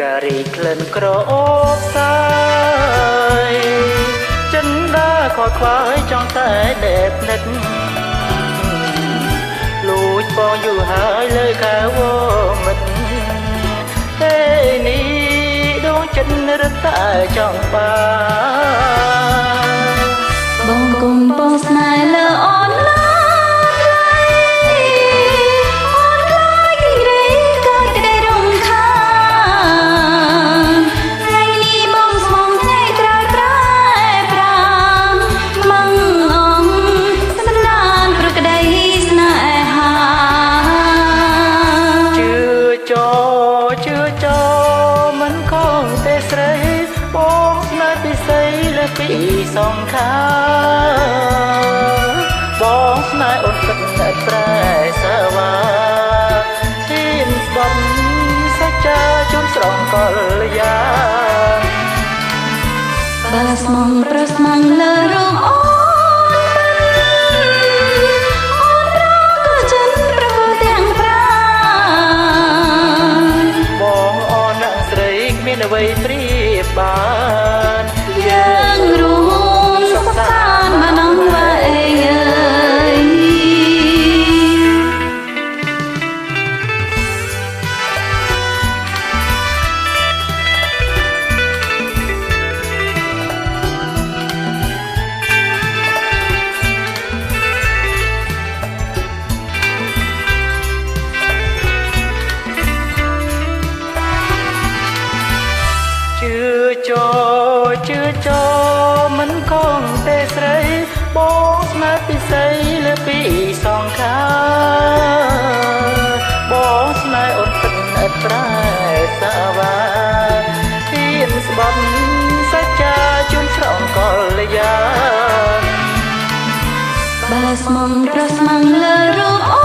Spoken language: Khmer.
ការីក្លិនក្រអូបសាយចិនដាខកខ្វាយចង់តែដេបនឹកលួចបងយូរហើយលើខាវមិត្តទេនេះដួងចិត្តរត់តែចង់បានបងគុំបងស្នេហ៍លើអូនឡើពីសងខាបងស្នេហ៍អូនទឹកតែប្រែសាវ៉ាទីនស្បន់សច្ចាជូនស្រងកលយាបើស្មងប្រស្មងលើរងអូនរកចិនប្រទាំងប្រាបងអូនអ្នកស្រីគ្មានអ្វីប្រៀបបានយើងរួមសុខសាន្តបានអងវ៉ាអេយជឿចូលមិនខំទេស្រីបងស្នេហ៍ពិសីលើពីសងខាបងស្នេហ៍អូនទឹកឥតប្រែសាវ៉ាទៀនស្បន់សច្ចាជូនស្រងកលយាបើស្មងប្រស្មងលើរូប